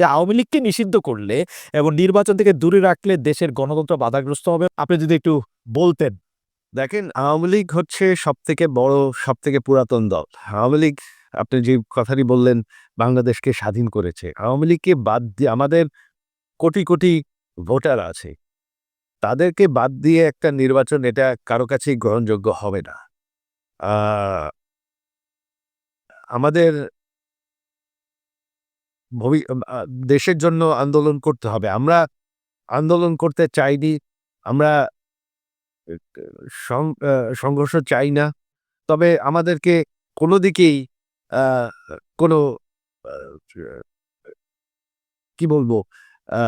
আওয়ামী লীগকে নিষিদ্ধ করলে এবং নির্বাচন থেকে দূরে রাখলে দেশের গণতন্ত্র বাধাগ্রস্ত হবে? আপনি যদি একটু বলতেন। দেখেন, আওয়ামী লীগ হচ্ছে সবথেকে বড়, সবথেকে পুরাতন দল। আওয়ামী লীগ, আপনি যে কথাটি বললেন, বাংলাদেশকে স্বাধীন করেছে। আওয়ামী লীগকে বাদ দিয়ে আমাদের কোটি, কোটি ভোটার আছে। তাদেরকে বাদ দিয়ে একটা নির্বাচন, এটা কারো কাছেই গ্রহণযোগ্য হবে না। আ আমাদের ভবি আ দেশের জন্য আন্দোলন করতে হবে। আমরা আন্দোলন করতে চাইনি। আমরা এ সং আ সংঘর্ষ চাই না। তবে আমাদেরকে কোনো দিকেই আ কোনো আ কি বলবো? আ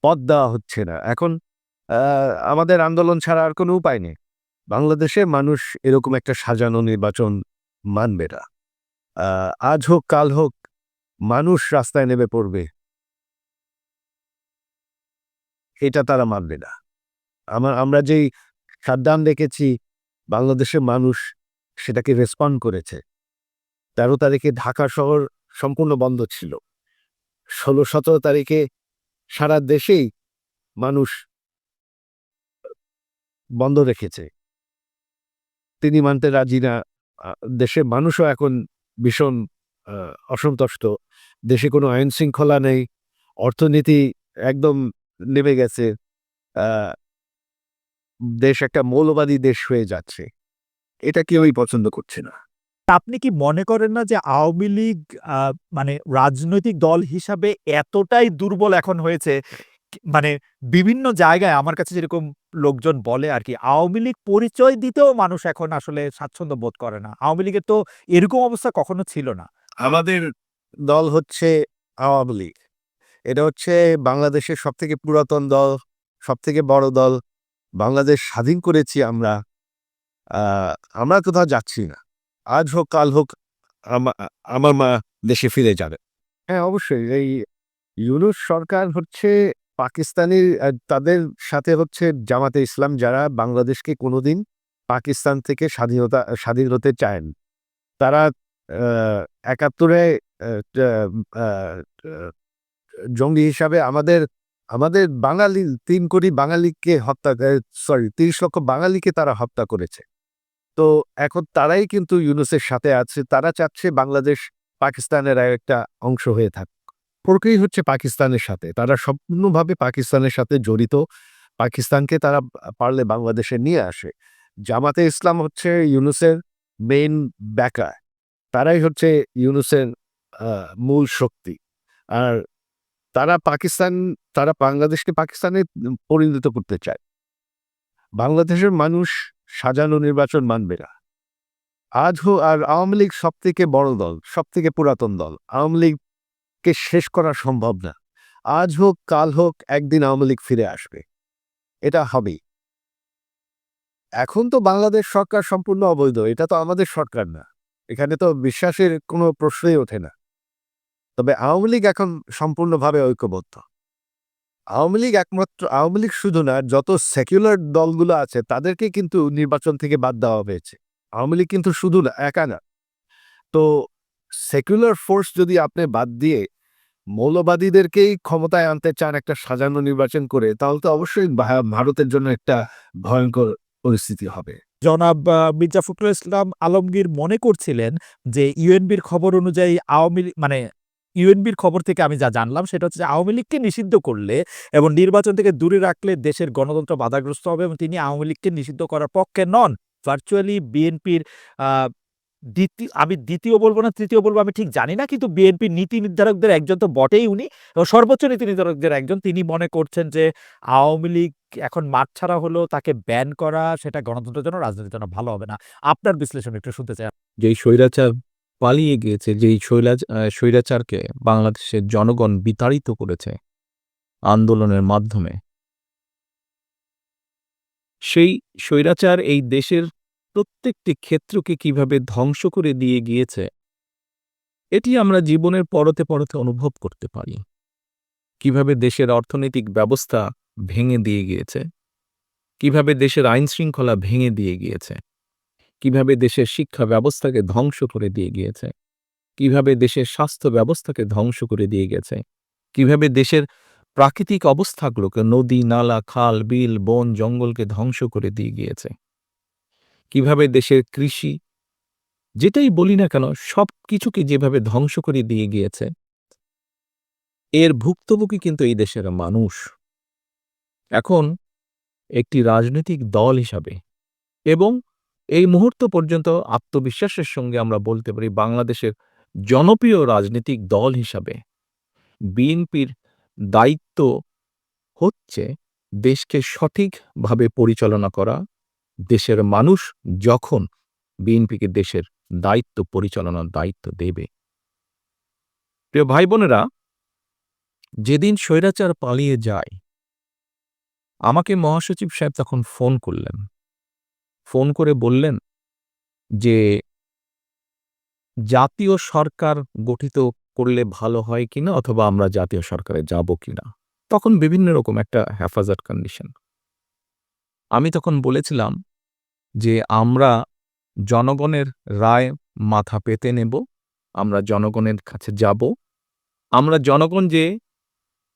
পথ দেওয়া হচ্ছে না। এখন আ আমাদের আন্দোলন ছাড়া আর কোনো উপায় নেই। বাংলাদেশের মানুষ এরকম একটা সাজানো নির্বাচন মানবে না। আ আজ হোক, কাল হোক, মানুষ রাস্তায় নেমে পড়বে। এটা তারা মানবে না। আমরা যেই শাটডাউন দেখেছি, বাংলাদেশের মানুষ সেটাকে রেসপন্ড করেছে। ১৩ তারিখে ঢাকা শহর সম্পূর্ণ বন্ধ ছিল। ১৬-১৭ তারিখে সারা দেশেই মানুষ বন্ধ রেখেছে। তিনি মানতে রাজি না। আ দেশের মানুষও এখন ভীষণ আ অসন্তুষ্ট। দেশে কোনো আইন-শৃঙ্খলা নেই। অর্থনীতি একদম নেমে গেছে। আ দেশ একটা মৌলবাদী দেশ হয়ে যাচ্ছে। এটা কেউই পছন্দ করছে না। আপনি কি মনে করেন না যে আওয়ামী লীগ আ মানে রাজনৈতিক দল হিসাবে এতটাই দুর্বল এখন হয়েছে, মানে বিভিন্ন জায়গায় আমার কাছে যেরকম লোকজন বলে আরকি, আওয়ামী লীগ পরিচয় দিতেও মানুষ এখন আসলে স্বাচ্ছন্দ্য বোধ করে না। আওয়ামী লীগের তো এরকম অবস্থা কখনো ছিল না। আমাদের দল হচ্ছে আওয়ামী লীগ। এটা হচ্ছে বাংলাদেশের সবথেকে পুরাতন দল, সবথেকে বড় দল। বাংলাদেশ স্বাধীন করেছি আমরা। আ আমরা কোথাও যাচ্ছি না। আজ হোক, কাল হোক, আমা আ আমার মা দেশে ফিরে যাবে। হ্যাঁ, অবশ্যই এই ইউনূস সরকার হচ্ছে পাকিস্তানি, তাদের সাথে হচ্ছে জামাতে ইসলাম, যারা বাংলাদেশকে কোনোদিন পাকিস্তান থেকে স্বাধীন হতে চায়নি। তারা আ ৭১ এ আ টা আ আ জঙ্গি হিসাবে আমাদের আমাদের বাঙালি ৩ কোটি বাঙালিকে হত্যা, ৩০ লক্ষ বাঙালিকে তারা হত্যা করেছে। তো এখন তারাই কিন্তু ইউনূসের সাথে আছে। তারা চাচ্ছে বাংলাদেশ পাকিস্তানের আরেকটা অংশ হয়ে থাক। সম্পর্কই হচ্ছে পাকিস্তানের সাথে। তারা সম্পূর্ণভাবে পাকিস্তানের সাথে জড়িত। পাকিস্তানকে তারা পারলে বাংলাদেশে নিয়ে আসে। জামাতে ইসলাম হচ্ছে ইউনূসের মেইন ব্যাকার। তারাই হচ্ছে ইউনূসের আ মূল শক্তি। আর তারা পাকিস্তান তারা বাংলাদেশকে পাকিস্তানে পরিণত করতে চায়। বাংলাদেশের মানুষ সাজানো নির্বাচন মানবে না। আর আওয়ামী লীগ সবথেকে বড় দল, সবথেকে পুরাতন দল। আওয়ামী লীগকে শেষ করা সম্ভব না। আজ হোক, কাল হোক, একদিন আওয়ামী লীগ ফিরে আসবে। এটা হবেই। এখন তো বাংলাদেশ সরকার সম্পূর্ণ অবৈধ। এটা তো আমাদের সরকার না। এখানে তো বিশ্বাসের কোনো প্রশ্নই ওঠে না। তবে আওয়ামী লীগ এখন সম্পূর্ণভাবে ঐক্যবদ্ধ। আওয়ামী লীগ শুধু না, যত সেকুলার দলগুলো আছে তাদেরকে কিন্তু নির্বাচন থেকে বাদ দেওয়া হয়েছে। আওয়ামী লীগ কিন্তু শুধু না, একা না। তো সেকুলার ফোর্স যদি আপনি বাদ দিয়ে মৌলবাদীদেরকেই ক্ষমতায় আনতে চান একটা সাজানো নির্বাচন করে, তাহলে তো অবশ্যই ভারতের জন্য একটা ভয়ংকর পরিস্থিতি হবে। জনাব মির্জা ফখরুল ইসলাম আলমগীর মনে করছিলেন যে ইউএনবির খবর অনুযায়ী ইউএনবির খবর থেকে আমি যা জানলাম সেটা হচ্ছে যে আওয়ামী লীগকে নিষিদ্ধ করলে এবং নির্বাচন থেকে দূরে রাখলে দেশের গণতন্ত্র বাধাগ্রস্ত হবে এবং তিনি আওয়ামী লীগকে নিষিদ্ধ করার পক্ষে নন। ভার্চুয়ালি বিএনপির আ আমি ২য় বলব না ৩য় বলব আমি ঠিক জানি না। কিন্তু বিএনপির নীতি নির্ধারকদের একজন তো বটেই উনি। এবং সর্বোচ্চ নীতি নির্ধারকদের একজন। তিনি মনে করছেন যে আওয়ামী লীগ এখন মাঠছাড়া হলেও তাকে ব্যান করা সেটা গণতন্ত্রের জন্য, রাজনীতির জন্য ভালো হবে না। আপনার বিশ্লেষণ একটু শুনতে চাই। যেই স্বৈরাচার পালিয়ে গিয়েছে, যেই স্বৈরাচারকে বাংলাদেশের জনগণ বিতাড়িত করেছে আন্দোলনের মাধ্যমে, সেই স্বৈরাচার এই দেশের প্রত্যেকটি ক্ষেত্রকে কিভাবে ধ্বংস করে দিয়ে গিয়েছে, এটি আমরা জীবনের পরতে, পরতে অনুভব করতে পারি। কিভাবে দেশের অর্থনৈতিক ব্যবস্থা ভেঙে দিয়ে গিয়েছে, কিভাবে দেশের আইনশৃঙ্খলা ভেঙে দিয়ে গিয়েছে, কিভাবে দেশের শিক্ষা ব্যবস্থাকে ধ্বংস করে দিয়ে গিয়েছে, কিভাবে দেশের স্বাস্থ্য ব্যবস্থাকে ধ্বংস করে দিয়ে গেছে, কিভাবে দেশের প্রাকৃতিক অবস্থাগুলোকে নদী, নালা, খাল, বিল, বন, জঙ্গলকে ধ্বংস করে দিয়ে গিয়েছে। কিভাবে দেশের কৃষি, যেটাই বলি না কেন, সবকিছুকে যেভাবে ধ্বংস করে দিয়ে গিয়েছে, এর ভুক্তভোগী কিন্তু এই দেশের মানুষ। এখন একটি রাজনৈতিক দল হিসাবে এবং এই মুহূর্ত পর্যন্ত আত্মবিশ্বাসের সঙ্গে আমরা বলতে পারি বাংলাদেশের জনপ্রিয় রাজনৈতিক দল হিসাবে বিএনপির দায়িত্ব হচ্ছে দেশকে সঠিকভাবে পরিচালনা করা। দেশের মানুষ যখন বিএনপিকে দেশের দায়িত্ব পরিচালনার দায়িত্ব দেবে। প্রিয় ভাই বোনেরা, যেদিন স্বৈরাচার পালিয়ে যায়, আমাকে মহাসচিব সাহেব তখন ফোন করলেন। ফোন করে বললেন যে জাতীয় সরকার গঠিত করলে ভালো হয় কিনা, অথবা আমরা জাতীয় সরকারে যাব কিনা। তখন বিভিন্ন রকম একটা হেফাজত কন্ডিশন। আমি তখন বলেছিলাম যে আমরা জনগণের রায় মাথা পেতে নেব, আমরা জনগণের কাছে যাব, আমরা জনগণ যে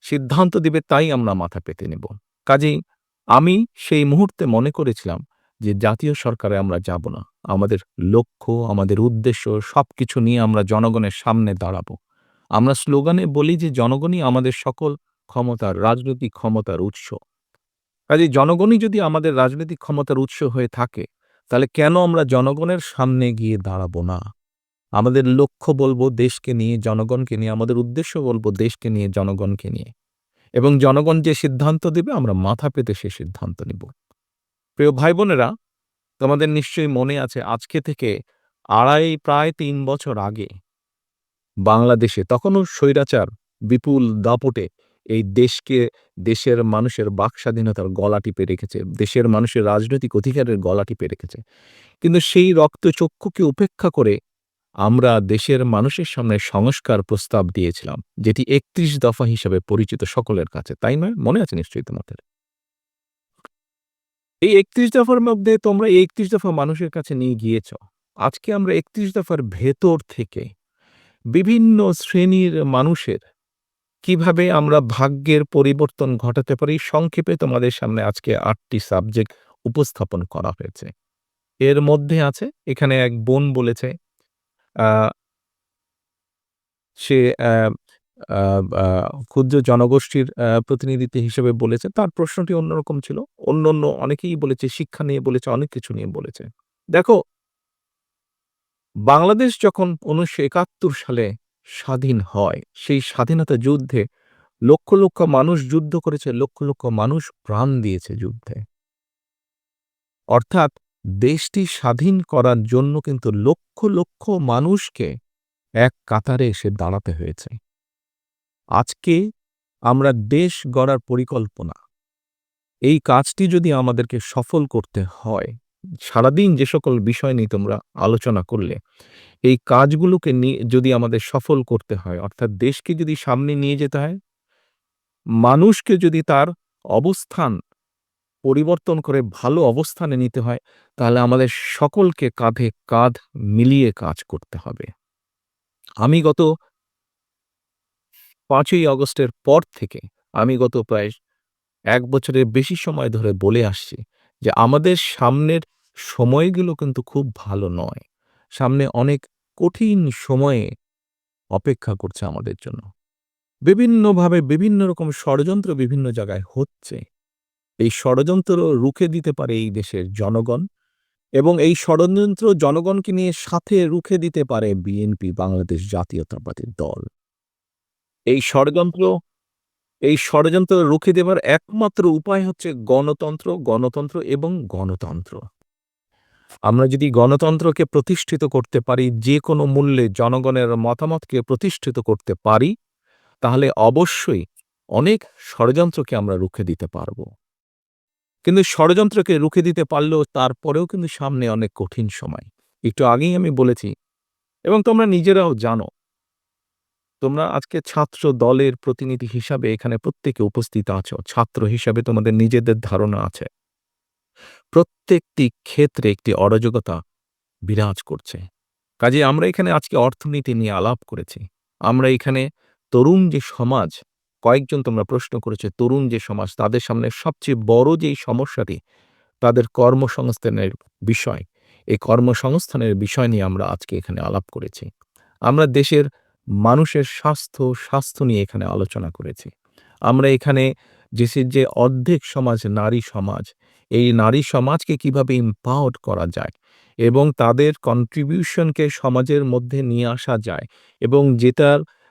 সিদ্ধান্ত দিবে তাই আমরা মাথা পেতে নেব। কাজেই আমি সেই মুহূর্তে মনে করেছিলাম যে জাতীয় সরকারে আমরা যাব না। আমাদের লক্ষ্য, আমাদের উদ্দেশ্য সবকিছু নিয়ে আমরা জনগণের সামনে দাঁড়াবো। আমরা স্লোগানে বলি যে জনগণই আমাদের সকল ক্ষমতার, রাজনৈতিক ক্ষমতার উৎস। কাজেই জনগণই যদি আমাদের রাজনৈতিক ক্ষমতার উৎস হয়ে থাকে, তাহলে কেন আমরা জনগণের সামনে গিয়ে দাঁড়াবো না? আমাদের লক্ষ্য বলবো দেশকে নিয়ে, জনগণকে নিয়ে, আমাদের উদ্দেশ্য বলবো দেশকে নিয়ে, জনগণকে নিয়ে। এবং জনগণ যে সিদ্ধান্ত দেবে আমরা মাথা পেতে সে সিদ্ধান্ত নিব। প্রিয় ভাই বোনেরা, তোমাদের নিশ্চয়ই মনে আছে আজকে থেকে প্রায় ৩ বছর আগে বাংলাদেশে তখনও স্বৈরাচার বিপুল দাপটে এই দেশকে, দেশের মানুষের বাক স্বাধীনতার গলা টিপে রেখেছে, দেশের মানুষের রাজনৈতিক অধিকারের গলা টিপে রেখেছে। কিন্তু সেই রক্তচক্ষুকে উপেক্ষা করে আমরা দেশের মানুষের সামনে সংস্কার প্রস্তাব দিয়েছিলাম, যেটি ৩১ দফা হিসেবে পরিচিত সকলের কাছে, তাই নয়? মনে আছে নিশ্চয়ই তোমাদের। এই ৩১ দফার মধ্যে তোমরা এই ৩১ দফা মানুষের কাছে নিয়ে গিয়েছ। আজকে আমরা ৩১ দফার ভেতর থেকে বিভিন্ন শ্রেণীর মানুষের কিভাবে আমরা ভাগ্যের পরিবর্তন ঘটাতে পারি, সংক্ষেপে তোমাদের সামনে আজকে ৮টি সাবজেক্ট উপস্থাপন করা হয়েছে। এর মধ্যে আছে, এখানে এক বোন বলেছে, আ সে আ আ আ ক্ষুদ্র জনগোষ্ঠীর প্রতিনিধিত্ব হিসেবে বলেছে। তার প্রশ্নটি অন্যরকম ছিল। অন্যান্য অনেকেই বলেছে, শিক্ষা নিয়ে বলেছে, অনেক কিছু নিয়ে বলেছে। দেখো, বাংলাদেশ যখন ১৯৭১ সালে স্বাধীন হয়, সেই স্বাধীনতা যুদ্ধে লক্ষ, লক্ষ মানুষ যুদ্ধ করেছে, লক্ষ, লক্ষ মানুষ প্রাণ দিয়েছে যুদ্ধে। অর্থাৎ দেশটি স্বাধীন করার জন্য কিন্তু লক্ষ, লক্ষ মানুষকে এক কাতারে এসে দাঁড়াতে হয়েছে। আজকে আমরা দেশ গড়ার পরিকল্পনা, এই কাজটি যদি আমাদেরকে সফল করতে হয়, সারাদিন যে সকল বিষয় নিয়ে তোমরা আলোচনা করলে, এই কাজগুলোকে নিয়ে যদি আমাদের সফল করতে হয়, অর্থাৎ দেশকে যদি সামনে নিয়ে যেতে হয়, মানুষকে যদি তার অবস্থান পরিবর্তন করে ভালো অবস্থানে নিতে হয়, তাহলে আমাদের সকলকে কাঁধে কাঁধ মিলিয়ে কাজ করতে হবে। আমি গত ৫ই আগস্টের পর থেকে আমি গত প্রায় ১ বছরের বেশি সময় ধরে বলে আসছি যে আমাদের সামনের সময়গুলো কিন্তু খুব ভালো নয়। সামনে অনেক কঠিন সময়ে অপেক্ষা করছে আমাদের জন্য। বিভিন্নভাবে বিভিন্ন রকম ষড়যন্ত্র বিভিন্ন জায়গায় হচ্ছে। এই ষড়যন্ত্র রুখে দিতে পারে এই দেশের জনগণ, এবং এই ষড়যন্ত্র জনগণকে নিয়ে সাথে রুখে দিতে পারে বিএনপি, বাংলাদেশ জাতীয়তাবাদী দল। এই ষড়যন্ত্র এই ষড়যন্ত্র রুখে দেবার একমাত্র উপায় হচ্ছে গণতন্ত্র, গণতন্ত্র এবং গণতন্ত্র। আমরা যদি গণতন্ত্রকে প্রতিষ্ঠিত করতে পারি, যে কোনো মূল্যে জনগণের মতামতকে প্রতিষ্ঠিত করতে পারি, তাহলে অবশ্যই অনেক ষড়যন্ত্রকে আমরা রুখে দিতে পারব। কিন্তু ষড়যন্ত্রকে রুখে দিতে পারলেও তারপরেও কিন্তু সামনে অনেক কঠিন সময়। একটু আগেই আমি বলেছি, এবং তোমরা নিজেরাও জানো, তোমরা আজকে ছাত্র দলের প্রতিনিধি হিসাবে এখানে প্রত্যেকে উপস্থিত আছো। ছাত্র হিসাবে তোমাদের নিজেদের ধারণা আছে। প্রত্যেকটি ক্ষেত্রে একটি অরাজকতা বিরাজ করছে। কাজেই আমরা এখানে আজকে অর্থনীতি নিয়ে আলাপ করেছি। আমরা এখানে তরুণ যে সমাজ, কয়েকজন তোমরা প্রশ্ন করেছে তরুণ যে সমাজ তাদের সামনে সবচেয়ে বড় যেই সমস্যাটি তাদের কর্মসংস্থানের বিষয়। এই কর্মসংস্থানের বিষয় নিয়ে আমরা আজকে এখানে আলাপ করেছি। আমরা দেশের মানুষের স্বাস্থ্য নিয়ে এখানে আলোচনা করেছি। আমরা এখানে দেশের যে অর্ধেক সমাজ নারী সমাজ, এই নারী সমাজকে কিভাবে empowered করা যায় এবং তাদের কন্ট্রিবিউশনকে সমাজের মধ্যে নিয়ে আসা যায় এবং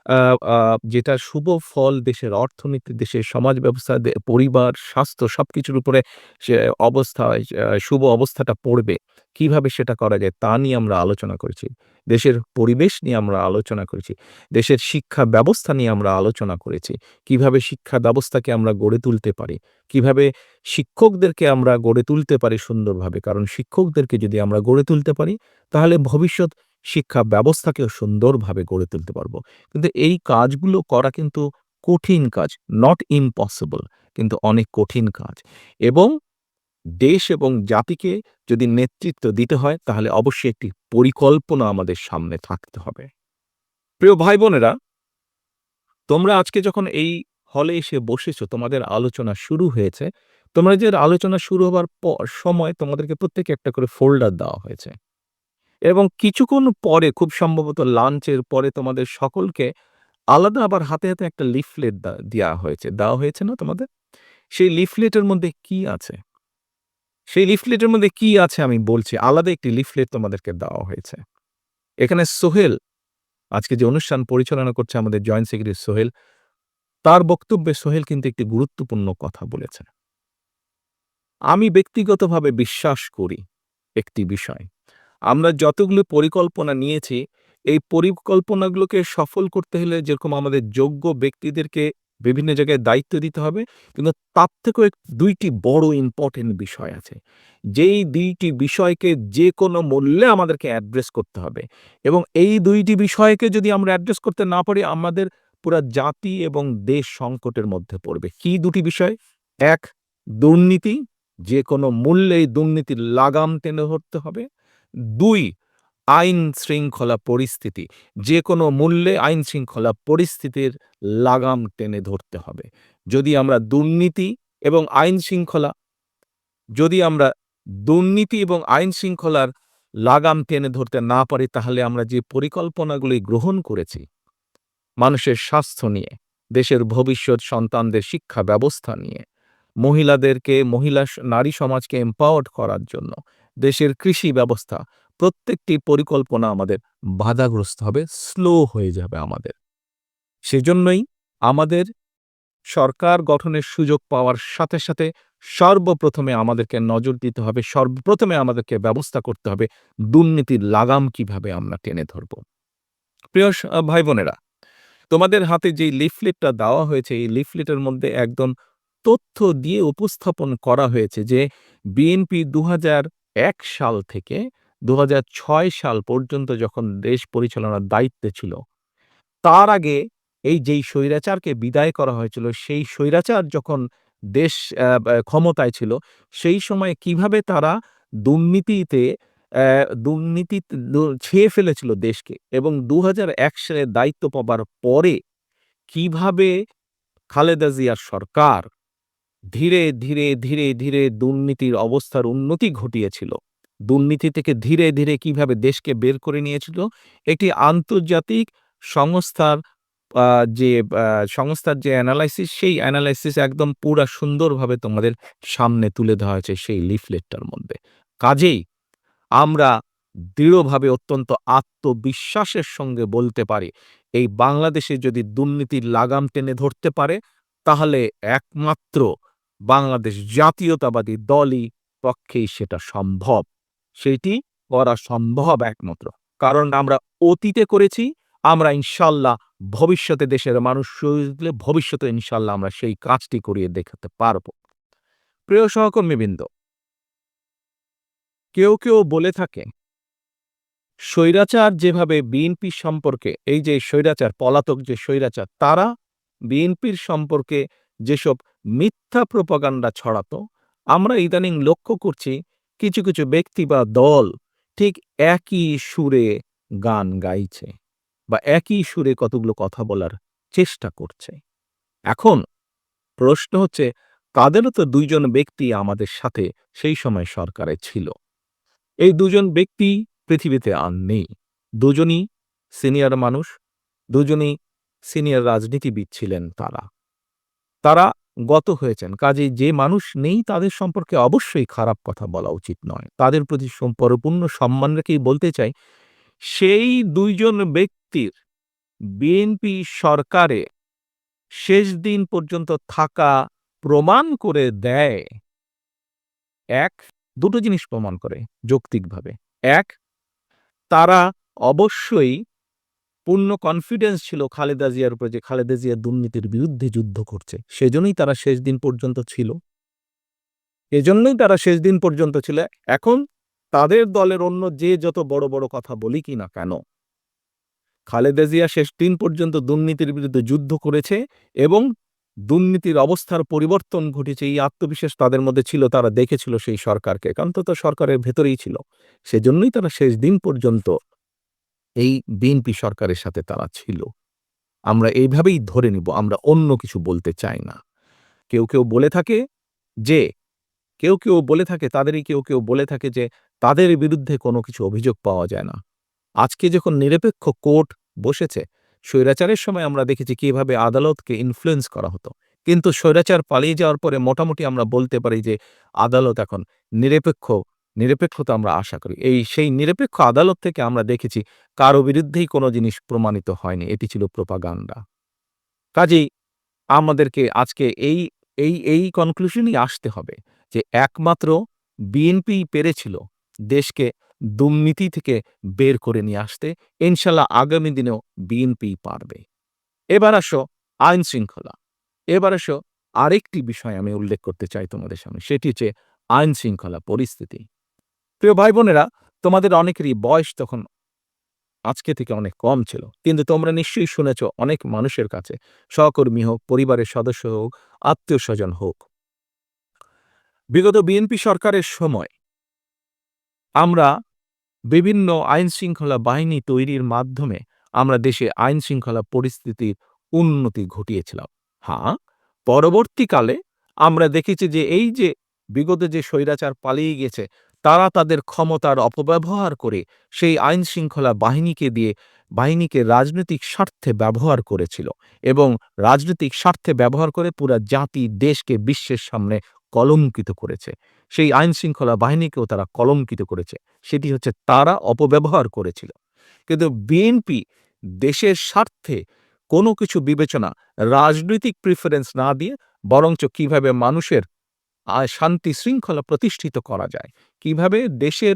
আ আ যেটার শুভ ফল দেশের অর্থনীতি, দেশের সমাজ ব্যবস্থা, পরিবার, স্বাস্থ্য সবকিছুর উপরে সে অবস্থায় শুভ অবস্থাটা পড়বে। কিভাবে সেটা করা যায় তা নিয়ে আমরা আলোচনা করেছি। দেশের পরিবেশ নিয়ে আমরা আলোচনা করেছি। দেশের শিক্ষা ব্যবস্থা নিয়ে আমরা আলোচনা করেছি। কিভাবে শিক্ষা ব্যবস্থাকে আমরা গড়ে তুলতে পারি। কিভাবে শিক্ষকদেরকে আমরা গড়ে তুলতে পারি সুন্দরভাবে। কারণ শিক্ষকদেরকে যদি আমরা গড়ে তুলতে পারি, তাহলে ভবিষ্যৎ শিক্ষা ব্যবস্থাকেও সুন্দরভাবে গড়ে তুলতে পারবো। কিন্তু এই কাজগুলো করা কিন্তু কঠিন কাজ। নট ইম্পসিবল, কিন্তু অনেক কঠিন কাজ। এবং দেশ এবং জাতিকে যদি নেতৃত্ব দিতে হয়, তাহলে অবশ্যই একটি পরিকল্পনা আমাদের সামনে থাকতে হবে। প্রিয় ভাই-বোনেরা, তোমরা আজকে যখন এই হলে এসে বসেছো, তোমাদের আলোচনা শুরু হয়েছে। তোমাদের আলোচনা শুরু হবার সময় তোমাদেরকে প্রত্যেকে একটা করে ফোল্ডার দেওয়া হয়েছে। এবং কিছুক্ষণ পরে খুব সম্ভবত লাঞ্চের পরে তোমাদের সকলকে আলাদা আবার হাতে একটা লিফলেট দেওয়া হয়েছে না তোমাদের? সেই লিফলেটের মধ্যে কি আছে? সেই লিফলেটের মধ্যে কি আছে আমি বলছি। আলাদা একটি লিফলেট তোমাদেরকে দেওয়া হয়েছে। এখানে সোহেল, আজকে যে অনুষ্ঠান পরিচালনা করছে আমাদের জয়েন্ট সেক্রেটারি সোহেল, তার বক্তব্যে সোহেল কিন্তু একটি গুরুত্বপূর্ণ কথা বলেছে। আমি ব্যক্তিগতভাবে বিশ্বাস করি একটি বিষয়। আমরা যতগুলো পরিকল্পনা নিয়েছি, এই পরিকল্পনাগুলোকে সফল করতে হলে যেরকম আমাদের যোগ্য ব্যক্তিদেরকে বিভিন্ন জায়গায় দায়িত্ব দিতে হবে, কিন্তু তার থেকেও ২ টি বড় ইম্পোর্টেন্ট বিষয় আছে। যেই ২ টি বিষয়কে যেকোনো মূল্যে আমাদেরকে অ্যাড্রেস করতে হবে এবং এই ২ টি বিষয়কে যদি আমরা অ্যাড্রেস করতে না পারি, আমাদের পুরা জাতি এবং দেশ সংকটের মধ্যে পড়বে। কি ২ টি বিষয়? ১, দুর্নীতি, যেকোনো মূল্যে এই দুর্নীতির লাগাম টেনে ধরতে হবে। ২, আইন শৃঙ্খলা পরিস্থিতি। যেকোনো মূল্যে আইন শৃঙ্খলা পরিস্থিতির লাগাম টেনে ধরতে হবে। যদি আমরা দুর্নীতি এবং আইন শৃঙ্খলা যদি আমরা দুর্নীতি এবং আইন শৃঙ্খলার লাগাম টেনে ধরতে না পারি, তাহলে আমরা যে পরিকল্পনাগুলি গ্রহণ করেছি মানুষের স্বাস্থ্য নিয়ে, দেশের ভবিষ্যৎ সন্তানদের শিক্ষা ব্যবস্থা নিয়ে, নারী সমাজকে এম্পাওয়ার্ড করার জন্য, দেশের কৃষি ব্যবস্থা, প্রত্যেকটি পরিকল্পনা আমাদের বাধাগ্রস্ত হবে, স্লো হয়ে যাবে আমাদের। সেজন্যই আমাদের সরকার গঠনের সুযোগ পাওয়ার সাথে, সাথে সর্বপ্রথমে আমাদেরকে নজর দিতে হবে, সর্বপ্রথমে আমাদেরকে ব্যবস্থা করতে হবে দুর্নীতির লাগাম কিভাবে আমরা টেনে ধরব। প্রিয় ভাই-বোনেরা, তোমাদের হাতে যেই লিফলেটটা দেওয়া হয়েছে, এই লিফলেটের মধ্যে একদম তথ্য দিয়ে উপস্থাপন করা হয়েছে যে বিএনপি ২০০১ সাল থেকে ২০০৬ সাল পর্যন্ত যখন দেশ পরিচালনার দায়িত্বে ছিল, তার আগে যেই স্বৈরাচারকে বিদায় করা হয়েছিল, সেই স্বৈরাচার যখন দেশ ক্ষমতায় ছিল, সেই সময়ে কিভাবে তারা দুর্নীতিতে দুর্নীতি ছেয়ে ফেলেছিল দেশকে এবং ২০০১ সালে দায়িত্ব পাবার পরে কিভাবে খালেদা জিয়ার সরকার ধীরে ধীরে দুর্নীতির অবস্থার উন্নতি ঘটিয়েছিল। দুর্নীতি থেকে ধীরে কিভাবে দেশকে বের করে নিয়েছিল, একটি আন্তর্জাতিক সংস্থার আ যে আ সংস্থার যে এনালাইসিস, সেই এনালাইসিস একদম পুরা সুন্দরভাবে তোমাদের সামনে তুলে দেওয়া হয়েছে সেই লিফলেটটার মধ্যে। কাজেই আমরা দৃঢ়ভাবে অত্যন্ত আত্মবিশ্বাসের সঙ্গে বলতে পারি, এই বাংলাদেশে যদি দুর্নীতির লাগাম টেনে ধরতে পারে, তাহলে একমাত্র বাংলাদেশ জাতীয়তাবাদী দলই পক্ষেই সেটা সম্ভব। সেটি করা সম্ভব একমাত্র। কারণ আমরা অতীতে করেছি, আমরা ইনশাল্লাহ ভবিষ্যতে দেশের মানুষ ভবিষ্যতে ইনশাল্লাহ আমরা সেই কাজটি করিয়ে দেখাতে পারব। প্রিয় সহকর্মীবৃন্দ, কেউ বলে থাকে স্বৈরাচার যেভাবে বিএনপি সম্পর্কে, এই যে স্বৈরাচার, পলাতক যে স্বৈরাচার, তারা বিএনপির সম্পর্কে যেসব মিথ্যা প্রোপাগান্ডা ছড়াতো, আমরা ইদানিং লক্ষ্য করছি কিছু ব্যক্তি বা দল ঠিক একই সুরে গান গাইছে বা একই সুরে কতগুলো কথা বলার চেষ্টা করছে। এখন প্রশ্ন হচ্ছে, তাদেরও তো ২ জন ব্যক্তি আমাদের সাথে সেই সময় সরকারে ছিল। এই ২ জন ব্যক্তি পৃথিবীতে আর নেই। দুজনই সিনিয়র মানুষ, দুজনই সিনিয়র রাজনীতিবিদ ছিলেন তারা। তারা গত হয়েছেন। কাজেই যে মানুষ নেই তাদের সম্পর্কে অবশ্যই খারাপ কথা বলা উচিত নয়। তাদের প্রতি পরিপূর্ণ সম্মান রেখেই বলতে চাই, সেই ২ জন ব্যক্তির বিএনপি সরকারে শেষ দিন পর্যন্ত থাকা প্রমাণ করে দেয়, ১ ২টো জিনিস প্রমাণ করে যৌক্তিকভাবে। ১ তারা অবশ্যই পূর্ণ কনফিডেন্স ছিল খালেদা জিয়ার উপরে যে খালেদা জিয়া দুর্নীতির বিরুদ্ধে যুদ্ধ করছে। সেজন্যই তারা শেষ দিন পর্যন্ত ছিল। এজন্যই তারা শেষ দিন পর্যন্ত ছিল। এখন তাদের দলের অন্য যে যত বড়, বড় কথা বলি কি না কেন, খালেদা জিয়া শেষ দিন পর্যন্ত দুর্নীতির বিরুদ্ধে যুদ্ধ করেছে এবং দুর্নীতির অবস্থার পরিবর্তন ঘটেছে। এই আত্মবিশ্বাস তাদের মধ্যে ছিল, তারা দেখেছিল সেই সরকারকে। কারণ তো সরকারের ভেতরেই ছিল। সেজন্যই তারা শেষ দিন পর্যন্ত এই বিএনপি সরকারের সাথে তারা ছিল। আমরা এইভাবেই ধরে নিব, আমরা অন্য কিছু বলতে চাই না। কেউ বলে থাকে যে কেউ বলে থাকে, তাদেরই কেউ বলে থাকে যে তাদের বিরুদ্ধে কোনো কিছু অভিযোগ পাওয়া যায় না। আজকে যখন নিরপেক্ষ কোর্ট বসেছে, স্বৈরাচারের সময় আমরা দেখেছি কিভাবে আদালতকে ইনফ্লুয়েন্স করা হতো। কিন্তু স্বৈরাচার পালিয়ে যাওয়ার পরে মোটামুটি আমরা বলতে পারি যে আদালত এখন নিরপেক্ষতা আমরা আশা করি। সেই নিরপেক্ষ আদালত থেকে আমরা দেখেছি কারো বিরুদ্ধেই কোনো জিনিস প্রমাণিত হয়নি। এটি ছিল প্রোপাগান্ডা। কাজেই আমাদেরকে আজকে এই কনক্লুশনই আসতে হবে যে একমাত্র বিএনপিই পেরেছিল দেশকে দুর্নীতি থেকে বের করে নিয়ে আসতে। ইনশাল্লাহ আগামী দিনেও বিএনপিই পারবে। এবার আসো আইন শৃঙ্খলা। এবার আসো আরেকটি বিষয় আমি উল্লেখ করতে চাই তোমাদের সামনে, সেটি হচ্ছে আইন শৃঙ্খলা পরিস্থিতি। প্রিয় ভাই বোনেরা, তোমাদের অনেকেরই বয়স তখন আজকে থেকে অনেক কম ছিল। কিন্তু তোমরা নিশ্চয়ই শুনেছ অনেক মানুষের কাছে, সহকর্মী হোক, পরিবারের সদস্য হোক, আত্মীয়স্বজন হোক। বিগত বিএনপি সরকারের সময় আমরা বিভিন্ন আইনশৃঙ্খলা বাহিনী তৈরির মাধ্যমে আমরা দেশে আইনশৃঙ্খলা পরিস্থিতির উন্নতি ঘটিয়েছিলাম। হ্যাঁ, পরবর্তীকালে আমরা দেখেছি যে এই যে বিগত যে স্বৈরাচার পালিয়ে গেছে, তারা তাদের ক্ষমতার অপব্যবহার করে সেই আইনশৃঙ্খলা বাহিনীকে রাজনৈতিক স্বার্থে ব্যবহার করেছিল এবং রাজনৈতিক স্বার্থে ব্যবহার করে পুরা জাতি দেশকে বিশ্বের সামনে কলঙ্কিত করেছে। সেই আইনশৃঙ্খলা বাহিনীকেও তারা কলঙ্কিত করেছে। সেটি হচ্ছে তারা অপব্যবহার করেছিল। কিন্তু বিএনপি দেশের স্বার্থে কোনো কিছু বিবেচনা, রাজনৈতিক প্রিফারেন্স না দিয়ে বরঞ্চ কিভাবে মানুষের শান্তি শৃঙ্খলা প্রতিষ্ঠিত করা যায়, কিভাবে দেশের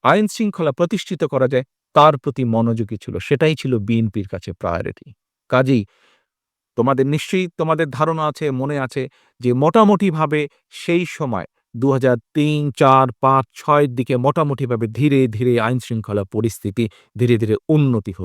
আইন শৃঙ্খলা প্রতিষ্ঠিত করা যায় তার প্রতি মনোযোগী ছিল। সেটাই ছিল বিএনপির কাছে প্রায়োরিটি। কাজেই তোমাদের নিশ্চয়ই তোমাদের ধারণা আছে, মনে আছে যে মোটামুটিভাবে সেই সময় ২০০৩, ৪, ৫, ৬ দিকে মোটামুটিভাবে ধীরে আইনশৃঙ্খলা পরিস্থিতি ধীরে উন্নতি হতো।